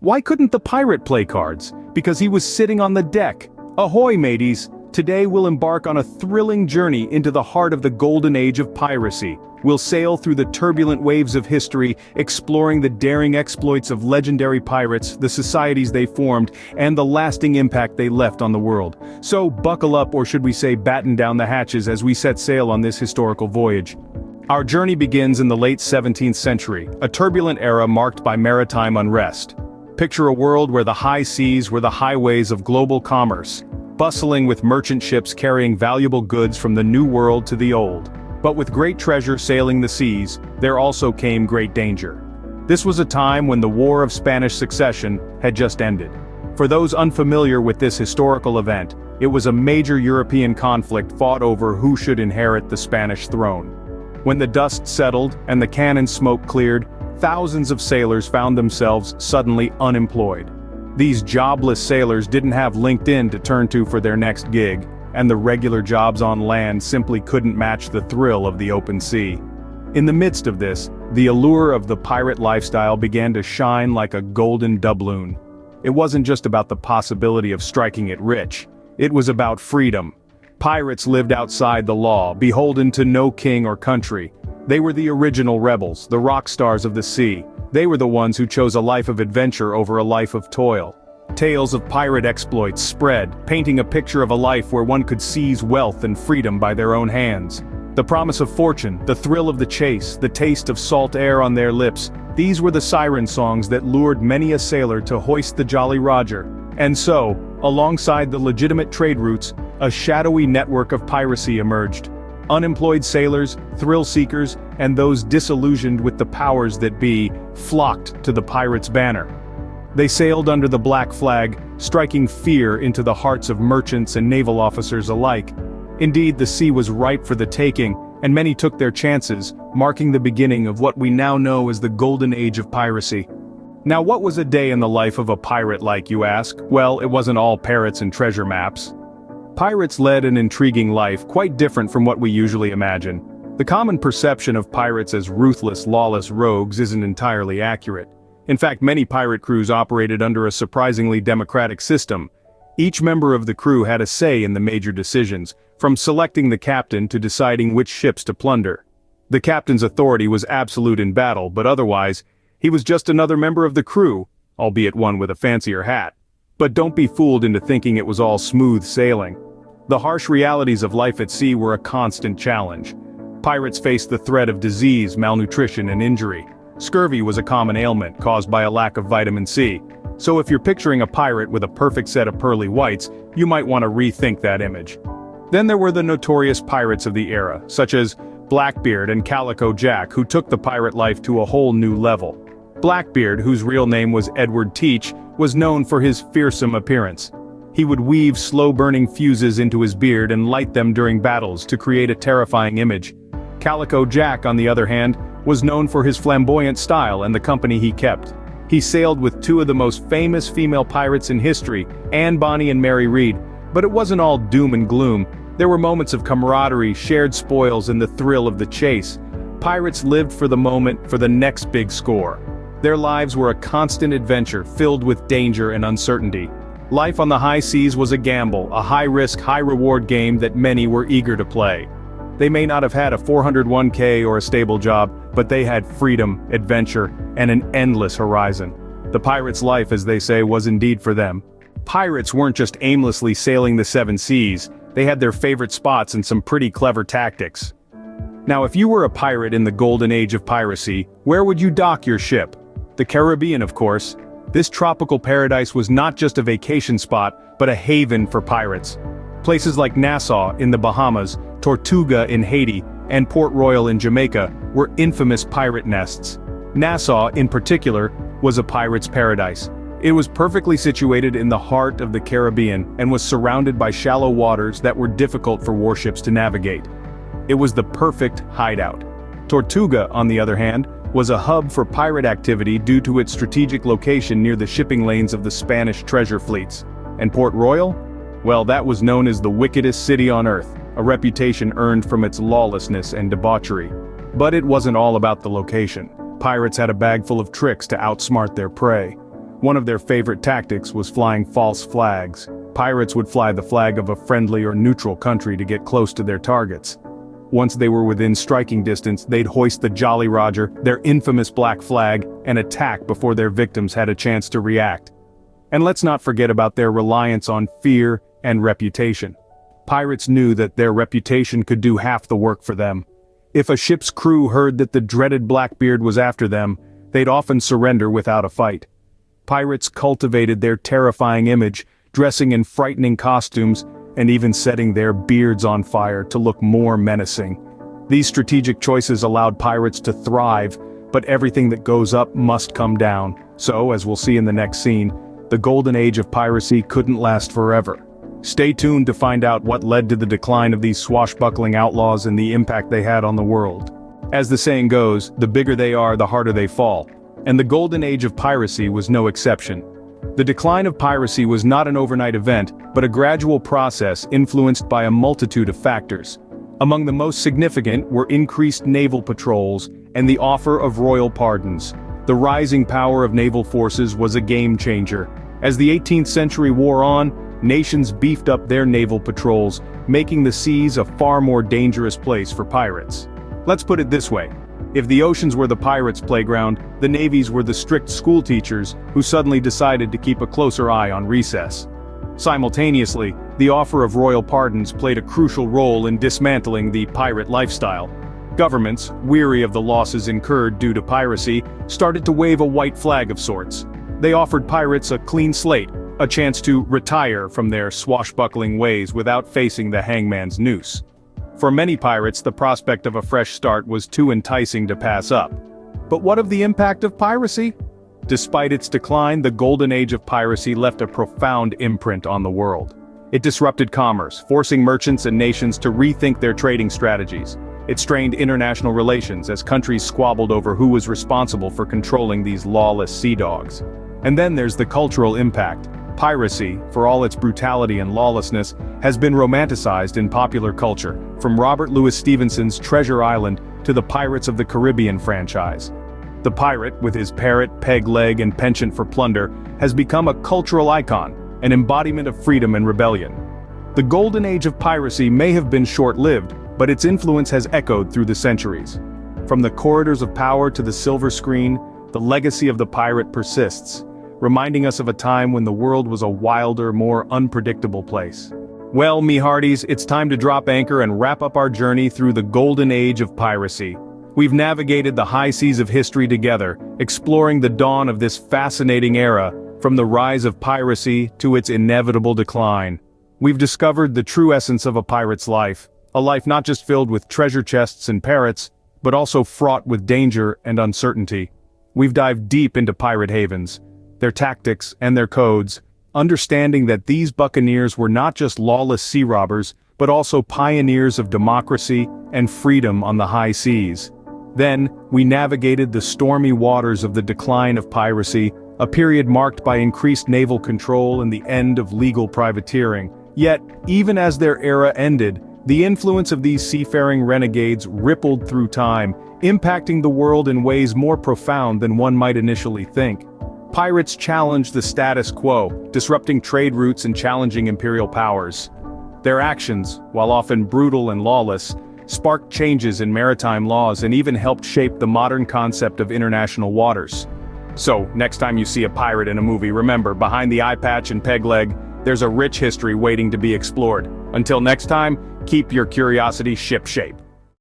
Why couldn't the pirate play cards? Because he was sitting on the deck. Ahoy, mateys! Today we'll embark on a thrilling journey into the heart of the golden age of piracy. We'll sail through the turbulent waves of history, exploring the daring exploits of legendary pirates, the societies they formed, and the lasting impact they left on the world. So buckle up, or should we say batten down the hatches, as we set sail on this historical voyage. Our journey begins in the late 17th century, a turbulent era marked by maritime unrest. Picture a world where the high seas were the highways of global commerce, bustling with merchant ships carrying valuable goods from the New World to the Old. But with great treasure sailing the seas, there also came great danger. This was a time when the War of Spanish Succession had just ended. For those unfamiliar with this historical event, it was a major European conflict fought over who should inherit the Spanish throne. When the dust settled and the cannon smoke cleared, thousands of sailors found themselves suddenly unemployed. These jobless sailors didn't have LinkedIn to turn to for their next gig, and the regular jobs on land simply couldn't match the thrill of the open sea. In the midst of this, the allure of the pirate lifestyle began to shine like a golden doubloon. It wasn't just about the possibility of striking it rich. It was about freedom. Pirates lived outside the law, beholden to no king or country. They were the original rebels, the rock stars of the sea. They were the ones who chose a life of adventure over a life of toil. Tales of pirate exploits spread, painting a picture of a life where one could seize wealth and freedom by their own hands. The promise of fortune, the thrill of the chase, the taste of salt air on their lips, these were the siren songs that lured many a sailor to hoist the Jolly Roger. And so, alongside the legitimate trade routes, a shadowy network of piracy emerged. Unemployed sailors, thrill-seekers, and those disillusioned with the powers that be, flocked to the pirates' banner. They sailed under the black flag, striking fear into the hearts of merchants and naval officers alike. Indeed, the sea was ripe for the taking, and many took their chances, marking the beginning of what we now know as the golden age of piracy. Now, what was a day in the life of a pirate like, you ask? Well, it wasn't all parrots and treasure maps. Pirates led an intriguing life, quite different from what we usually imagine. The common perception of pirates as ruthless, lawless rogues isn't entirely accurate. In fact, many pirate crews operated under a surprisingly democratic system. Each member of the crew had a say in the major decisions, from selecting the captain to deciding which ships to plunder. The captain's authority was absolute in battle, but otherwise, he was just another member of the crew, albeit one with a fancier hat. But don't be fooled into thinking it was all smooth sailing. The harsh realities of life at sea were a constant challenge. Pirates faced the threat of disease, malnutrition, and injury. Scurvy was a common ailment caused by a lack of vitamin C. So if you're picturing a pirate with a perfect set of pearly whites, you might want to rethink that image. Then there were the notorious pirates of the era, such as Blackbeard and Calico Jack, who took the pirate life to a whole new level. Blackbeard, whose real name was Edward Teach, was known for his fearsome appearance. He would weave slow-burning fuses into his beard and light them during battles to create a terrifying image. Calico Jack, on the other hand, was known for his flamboyant style and the company he kept. He sailed with two of the most famous female pirates in history, Anne Bonny and Mary Read, but it wasn't all doom and gloom. There were moments of camaraderie, shared spoils, and the thrill of the chase. Pirates lived for the moment, for the next big score. Their lives were a constant adventure filled with danger and uncertainty. Life on the high seas was a gamble, a high-risk, high-reward game that many were eager to play. They may not have had a 401k or a stable job, but they had freedom, adventure, and an endless horizon. The pirate's life, as they say, was indeed for them. Pirates weren't just aimlessly sailing the seven seas, they had their favorite spots and some pretty clever tactics. Now, if you were a pirate in the golden age of piracy, where would you dock your ship? The Caribbean, of course. This tropical paradise was not just a vacation spot, but a haven for pirates. Places like Nassau in the Bahamas, Tortuga in Haiti, and Port Royal in Jamaica were infamous pirate nests. Nassau, in particular, was a pirate's paradise. It was perfectly situated in the heart of the Caribbean and was surrounded by shallow waters that were difficult for warships to navigate. It was the perfect hideout. Tortuga, on the other hand, was a hub for pirate activity due to its strategic location near the shipping lanes of the Spanish treasure fleets. And Port Royal? Well, that was known as the wickedest city on earth, a reputation earned from its lawlessness and debauchery. But it wasn't all about the location. Pirates had a bag full of tricks to outsmart their prey. One of their favorite tactics was flying false flags. Pirates would fly the flag of a friendly or neutral country to get close to their targets. Once they were within striking distance, they'd hoist the Jolly Roger, their infamous black flag, and attack before their victims had a chance to react. And let's not forget about their reliance on fear and reputation. Pirates knew that their reputation could do half the work for them. If a ship's crew heard that the dreaded Blackbeard was after them, they'd often surrender without a fight. Pirates cultivated their terrifying image, dressing in frightening costumes, and even setting their beards on fire to look more menacing. These strategic choices allowed pirates to thrive, but everything that goes up must come down. So, as we'll see in the next scene, the golden age of piracy couldn't last forever. Stay tuned to find out what led to the decline of these swashbuckling outlaws and the impact they had on the world. As the saying goes, the bigger they are, the harder they fall. And the golden age of piracy was no exception. The decline of piracy was not an overnight event, but a gradual process influenced by a multitude of factors. Among the most significant were increased naval patrols and the offer of royal pardons. The rising power of naval forces was a game changer. As the 18th century wore on, nations beefed up their naval patrols, making the seas a far more dangerous place for pirates. Let's put it this way. If the oceans were the pirates' playground, the navies were the strict schoolteachers who suddenly decided to keep a closer eye on recess. Simultaneously, the offer of royal pardons played a crucial role in dismantling the pirate lifestyle. Governments, weary of the losses incurred due to piracy, started to wave a white flag of sorts. They offered pirates a clean slate, a chance to retire from their swashbuckling ways without facing the hangman's noose. For many pirates, the prospect of a fresh start was too enticing to pass up. But what of the impact of piracy? Despite its decline, the golden age of piracy left a profound imprint on the world. It disrupted commerce, forcing merchants and nations to rethink their trading strategies. It strained international relations as countries squabbled over who was responsible for controlling these lawless sea dogs. And then there's the cultural impact. Piracy, for all its brutality and lawlessness, has been romanticized in popular culture, from Robert Louis Stevenson's Treasure Island to the Pirates of the Caribbean franchise. The pirate, with his parrot, peg leg, and penchant for plunder, has become a cultural icon, an embodiment of freedom and rebellion. The golden age of piracy may have been short-lived, but its influence has echoed through the centuries. From the corridors of power to the silver screen, the legacy of the pirate persists, reminding us of a time when the world was a wilder, more unpredictable place. Well, me hearties, it's time to drop anchor and wrap up our journey through the golden age of piracy. We've navigated the high seas of history together, exploring the dawn of this fascinating era, from the rise of piracy to its inevitable decline. We've discovered the true essence of a pirate's life, a life not just filled with treasure chests and parrots, but also fraught with danger and uncertainty. We've dived deep into pirate havens, their tactics and their codes, understanding that these buccaneers were not just lawless sea robbers, but also pioneers of democracy and freedom on the high seas. Then, we navigated the stormy waters of the decline of piracy, a period marked by increased naval control and the end of legal privateering. Yet, even as their era ended, the influence of these seafaring renegades rippled through time, impacting the world in ways more profound than one might initially think. Pirates challenged the status quo, disrupting trade routes and challenging imperial powers. Their actions, while often brutal and lawless, sparked changes in maritime laws and even helped shape the modern concept of international waters. So, next time you see a pirate in a movie, remember, behind the eye patch and peg leg, there's a rich history waiting to be explored. Until next time, keep your curiosity shipshape.